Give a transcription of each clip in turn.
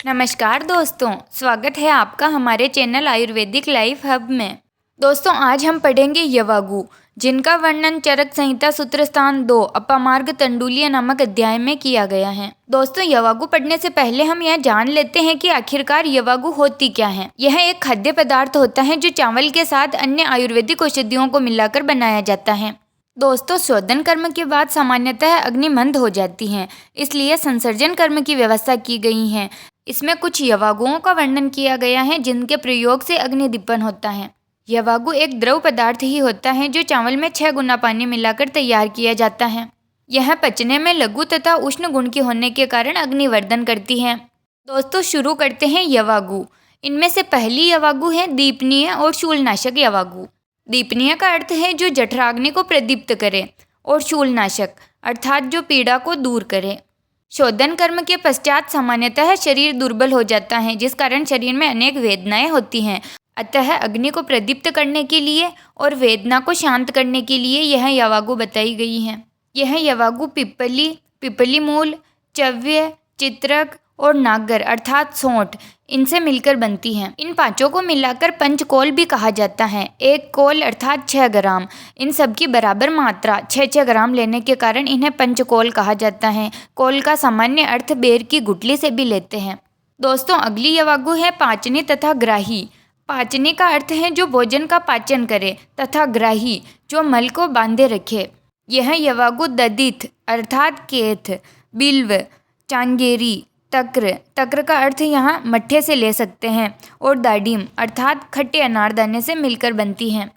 नमस्कार दोस्तों, स्वागत है आपका हमारे चैनल आयुर्वेदिक लाइफ हब में। दोस्तों, आज हम पढ़ेंगे यवागु, जिनका वर्णन चरक संहिता सूत्र स्थान 2 अपामार्ग तंडुलीय नामक अध्याय में किया गया है। दोस्तों, यवागु पढ़ने से पहले हम यह जान लेते हैं कि आखिरकार यवागु होती क्या है। यह एक खाद्य पदार्थ होता है जो चावल के साथ अन्य आयुर्वेदिक औषधियों को मिलाकर बनाया जाता है। दोस्तों, शोधन कर्म के बाद सामान्यतः अग्नि मंद हो जाती है, इसलिए संसर्जन कर्म की व्यवस्था की गई है। इसमें कुछ यवागुओं का वर्णन किया गया है जिनके प्रयोग से अग्निदीपन होता है। यवागु एक द्रव पदार्थ ही होता है जो चावल में 6 गुना पानी मिलाकर तैयार किया जाता है। यह पचने में लघु तथा उष्ण गुण की होने के कारण अग्निवर्धन करती है। दोस्तों, शुरू करते हैं यवागु। इनमें से पहली यवागु है दीपनीय और शूलनाशक यवागु। दीपनीय का अर्थ है जो जठराग्नि को प्रदीप्त करे, और शूलनाशक अर्थात जो पीड़ा को दूर करे। शोधन कर्म के पश्चात सामान्यतः शरीर दुर्बल हो जाता है, जिस कारण शरीर में अनेक वेदनाएं होती हैं। अतः अग्नि को प्रदीप्त करने के लिए और वेदना को शांत करने के लिए यह यवागु बताई गई है। यह यवागु पिपली मूल, चव्य, चित्रक और नागर अर्थात सोंठ इनसे मिलकर बनती हैं। इन पांचों को मिलाकर पंचकोल भी कहा जाता है। एक कोल अर्थात 6 ग्राम। इन सब की बराबर मात्रा 6-6 ग्राम लेने के कारण इन्हें पंचकोल कहा जाता है। कोल का सामान्य अर्थ बेर की गुठली से भी लेते हैं। दोस्तों, अगली यवागु है पाचनी तथा ग्राही। पाचनी का अर्थ है जो भोजन का पाचन करे, तथा ग्राही जो मल को बांधे रखे। यह यवागु ददित अर्थात केथ, बिल्व, चांगेरी, तक्र का अर्थ यहाँ मट्ठे से ले सकते हैं, और दाडिम अर्थात खट्टे अनारदाने से मिलकर बनती हैं।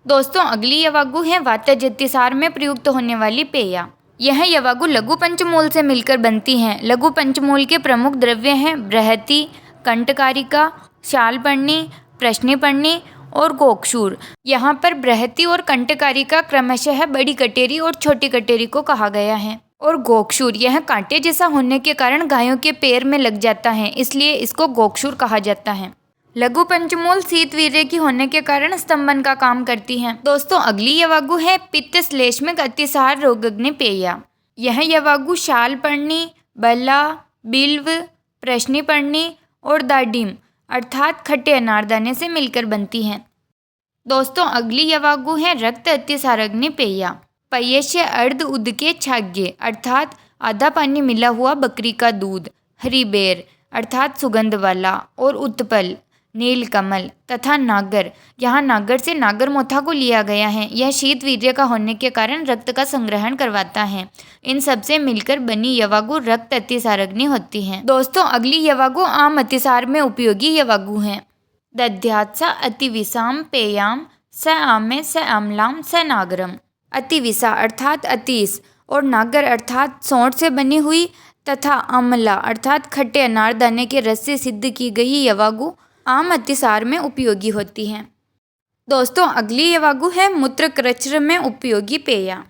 दोस्तों, अगली यवागु है वातजतिसार में प्रयुक्त होने वाली पेया। यह यवागु लघु पंचमूल से मिलकर बनती हैं। लघु पंचमूल के प्रमुख द्रव्य हैं बृहति, कंटकारिका, शालपर्णी, प्रश्निपर्णी और गोक्षूर। यहाँ पर बृहति और कंटकारिका क्रमशः बड़ी कटेरी और छोटी कटेरी को कहा गया है, और गोक्षूर यह कांटे जैसा होने के कारण गायों के पैर में लग जाता है, इसलिए इसको गोक्षूर कहा जाता है। लघु पंचमूल शीत वीर्य की होने के कारण स्तंभन का काम करती हैं। दोस्तों, अगली यवागु है पित्त श्लेष्मिक अतिसार रोगग्नि पेया। यह यवागु शालपर्णी, बला, बिल्व, प्रश्निपर्णी और दाडिम अर्थात खट्टे अनारदाने से मिलकर बनती हैं। दोस्तों, अगली यवागु है रक्त अतिसारग्नि पेया। पयस्य अर्ध उदके छाग्य अर्थात आधा पानी मिला हुआ बकरी का दूध, हरिबेर अर्थात सुगंध वाला, और उत्पल, नीलकमल तथा नागर। यहाँ नागर से नागरमोथा को लिया गया है। यह शीत वीर्य का होने के कारण रक्त का संग्रहण करवाता है। इन सब से मिलकर बनी यवागु रक्त अतिसारग्नि होती है। दोस्तों, अगली यवागु आम अतिसार में उपयोगी यवागु हैं। दध्यात्सा अतिविषाम पेयाम स आमे स आमलाम स नागरम। अतिविषा अर्थात अतीस और नागर अर्थात सोंठ से बनी हुई तथा आमला अर्थात खट्टे अनारदाने के रस से सिद्ध की गई यवागु आम अतिसार में उपयोगी होती हैं। दोस्तों, अगली यवागु है मूत्रकृच्र में उपयोगी पेया।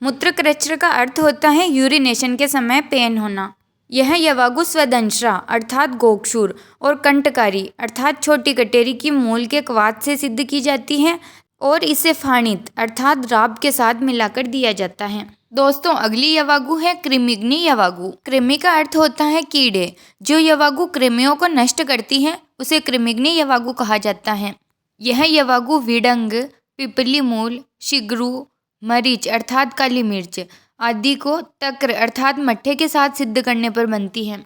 मूत्रकृच्र का अर्थ होता है यूरिनेशन के समय पेन होना। यह यवागु स्वदंश्रा अर्थात गोक्षूर और कंटकारी अर्थात छोटी कटेरी की मूल के क्वाथ से सिद्ध की जाती है, और इसे फाणित अर्थात राब के साथ मिलाकर दिया जाता है। दोस्तों, अगली यवागु है कृमिग्नि यवागु। कृमि का अर्थ होता है कीड़े। जो यवागु कृमियों को नष्ट करती है उसे कृमिग्नि यवागु कहा जाता है। यह यवागु विडंग, पिपली मूल, शिग्रू, मरीच अर्थात काली मिर्च आदि को तक्र अर्थात मट्ठे के साथ सिद्ध करने पर बनती है।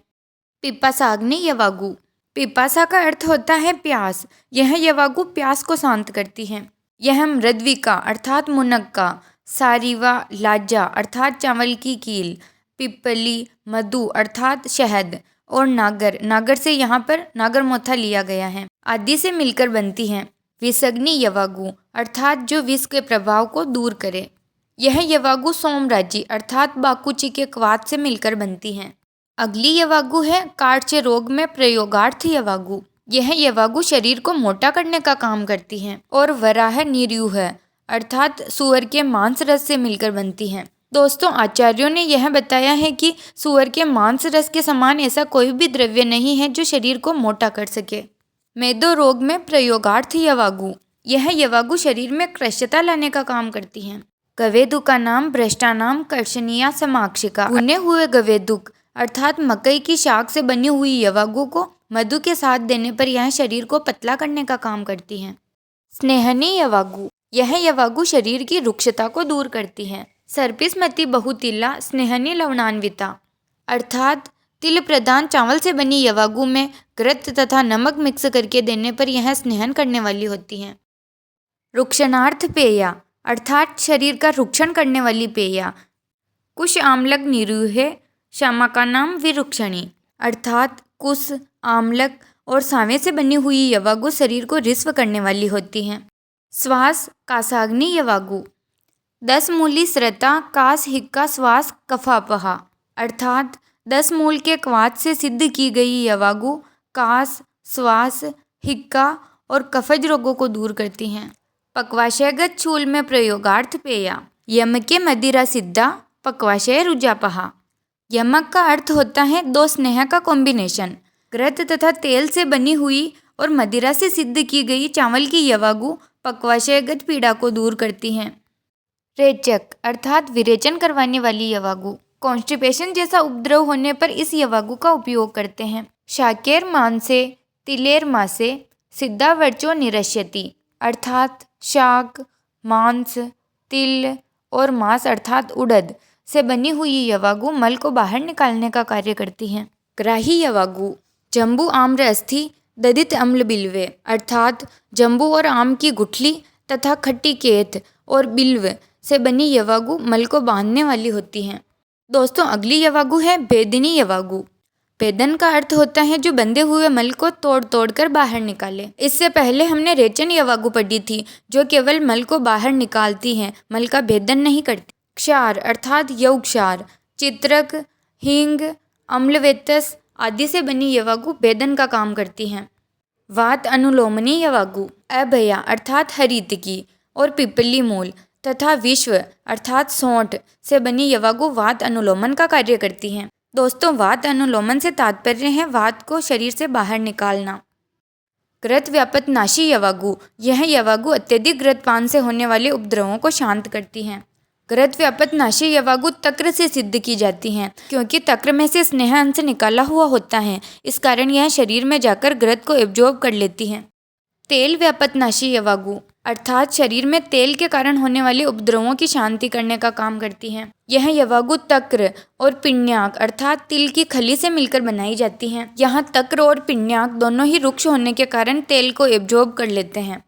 पिपासाग्नि यवागु। पिपासा का अर्थ होता है प्यास। यह यवागु प्यास को शांत करती है। यह मृद्विका अर्थात मुनक्का, सारीवा, लाजा अर्थात चावल की कील, पिपली, मधु अर्थात शहद, और नागर से यहाँ पर नागरमोथा लिया गया है, आदि से मिलकर बनती हैं। विषग्नि यवागु अर्थात जो विष के प्रभाव को दूर करे। यह यवागु सोमराजी अर्थात बाकुची के क्वाथ से मिलकर बनती हैं। अगली यवागु है काटचे रोग में प्रयोगार्थ यवागु। यह यवागु शरीर को मोटा करने का काम करती हैं, और वराह निरूह अर्थात सुअर के मांस रस से मिलकर बनती हैं। दोस्तों, आचार्यों ने यह बताया है कि सुअर के मांस रस के समान ऐसा कोई भी द्रव्य नहीं है जो शरीर को मोटा कर सके। मेदो रोग में प्रयोगार्थ यवागु। यह यवागु शरीर में कृशता लाने का काम करती हैं। गवेदु का नाम भ्रष्टा नाम कर्षणीया समाक्षिका। भुने हुए गवेदुक अर्थात मकई की शाख से बनी हुई यवागु को मधु के साथ देने पर यह शरीर को पतला करने का काम करती हैं। स्नेहनी यवागु, यह यवागु शरीर की रुक्षता को दूर करती है। सर्पिसमती बहुतिला स्नेहनी लवणान्विता, अर्थात तिल प्रधान चावल से बनी यवागु में घृत तथा नमक मिक्स करके देने पर यह स्नेहन करने वाली होती हैं। रुक्षणार्थ पेया, अर्थात शरीर का रुक्षण करने वाली पेया। कुश आम्लक निरूहे श्यामा का नाम विरुक्षणी, अर्थात कुश, आम्लक और सांवे से बनी हुई यवागु शरीर को रिस्व करने वाली होती हैं। श्वास कासाग्नि यवागु, 10 मूली श्रता कास हिक्का श्वास कफापहा, अर्थात 10 मूल के क्वाथ से सिद्ध की गई यवागु कास, श्वास, हिक्का और कफज रोगों को दूर करती हैं। पक्वाशयगत शूल में प्रयोगार्थ पेया, यम के मदिरा सिद्धा पक्वाशय रुजापहा। यमक का अर्थ होता है 2 स्नेह का कॉम्बिनेशन। घृत तथा तेल से बनी हुई और मदिरा से सिद्ध की गई चावल की यवागु पक्वाशयगत पीड़ा को दूर करती हैं। रेचक, अर्थात विरेचन करवाने वाली यवागु, कॉन्स्टिपेशन जैसा उपद्रव होने पर इस यवागु का उपयोग करते हैं। शाकेर मांसे तिलेर मासे सिद्धा वर्चो निरश्यति, अर्थात शाक, मांस, तिल और मांस अर्थात उड़द से बनी हुई यवागु मल को बाहर निकालने का कार्य करती हैं। ग्राही यवागु, जम्बू आम्र अस्थि दधित अम्ल बिल्वे, अर्थात जम्बू और आम की गुठली तथा खट्टी केत और बिल्व से बनी यवागु मल को बांधने वाली होती हैं। दोस्तों अगली यवागु है भेदिनी यवागु। भेदन का अर्थ होता है जो बंधे हुए मल को तोड़ तोड़ कर बाहर निकाले। इससे पहले हमने रेचन यवागु पढ़ी थी जो केवल मल को बाहर निकालती हैं, मल का भेदन नहीं करती। क्षार अर्थात यौक्षार, चित्रक, हींग, अम्लवेतस आदि से बनी यवागु भेदन का काम करती हैं। वात अनुलोमनी यवागु, अभया अर्थात हरितकी और पिपली मूल तथा विश्व अर्थात सौंठ से बनी यवागु वात अनुलोमन का कार्य करती हैं। दोस्तों वात अनुलोमन से तात्पर्य है वात को शरीर से बाहर निकालना। घृत व्यापत नाशी यवागु, यह यवागु अत्यधिक घृतपान से होने वाले उपद्रवों को शांत करती हैं। घृत व्यापत नाशी यवागु तक्र से सिद्ध की जाती हैं क्योंकि तक्र में से स्नेह अंश निकाला हुआ होता है, इस कारण यह शरीर में जाकर घृत को एब्जॉर्ब कर लेती हैं। तेल व्यापत नाशी यवागु, अर्थात शरीर में तेल के कारण होने वाले उपद्रवों की शांति करने का काम करती हैं। यह यवागु तक्र और पिण्याक अर्थात तिल की खली से मिलकर बनाई जाती हैं। यहाँ तक्र और पिण्याक दोनों ही रुक्ष होने के कारण तेल को एब्जॉर्ब कर लेते हैं।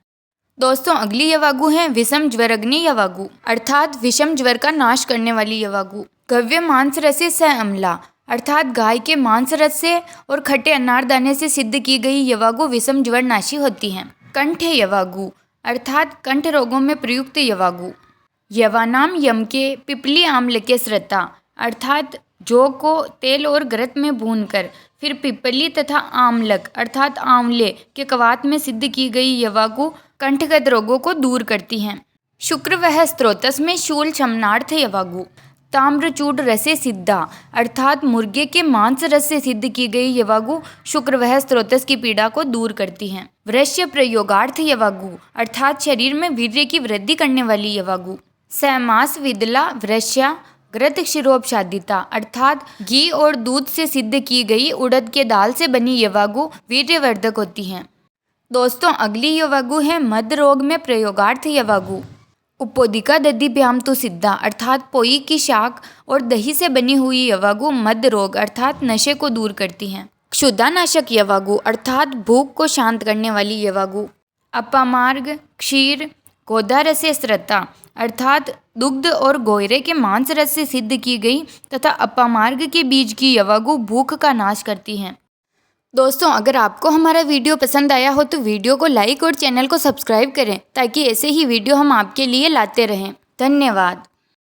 दोस्तों अगली यवागु है विषम ज्वरग्नि यवागु, अर्थात विषम ज्वर का नाश करने वाली यवागु। गव्य मांस रसे स अम्ला, अर्थात गाय के मांस रस से और खट्टे अनारदाने से सिद्ध की गई यवागु विषम ज्वर नाशी होती हैं। कंठ यवागु, अर्थात कंठ रोगों में प्रयुक्त यवागु। यवानाम यम के पिपली आम्ल के श्रता, अर्थात जौ को तेल और घृत में भूनकर फिर पिपली तथा आम्लक अर्थात आंवले के कवात में सिद्ध की गई यवागु कंठगत रोगों को दूर करती हैं। शुक्र वह स्त्रोतस में शूल शमनार्थ यवागु। ताम्रचूड रसे सिद्धा, अर्थात मुर्गे के मांस रस से सिद्ध की गई यवागु शुक्र वह स्त्रोतस की पीड़ा को दूर करती हैं। वृश्य प्रयोगार्थ यवागु, अर्थात शरीर में वीर्य की वृद्धि करने वाली यवागु। सैमास विदला वृश्या घृत क्षीरोपशादिता, अर्थात घी और दूध से सिद्ध की गई उड़द के दाल से बनी यवागु वीर्यवर्धक होती हैं। दोस्तों अगली यवागु है मद रोग में प्रयोगार्थ यवागु। उपोदिका दधिभ्याम तो सिद्धा, अर्थात पोई की शाक और दही से बनी हुई यवागु मद रोग अर्थात नशे को दूर करती हैं। क्षुधानाशक यवागु, अर्थात भूख को शांत करने वाली यवागु। अपामार्ग क्षीर गोदा रसे श्रता, अर्थात दुग्ध और गोयरे के मांस रस से सिद्ध की गई तथा अपामार्ग के बीज की यवागु भूख का नाश करती हैं। दोस्तों अगर आपको हमारा वीडियो पसंद आया हो तो वीडियो को लाइक और चैनल को सब्सक्राइब करें ताकि ऐसे ही वीडियो हम आपके लिए लाते रहें। धन्यवाद।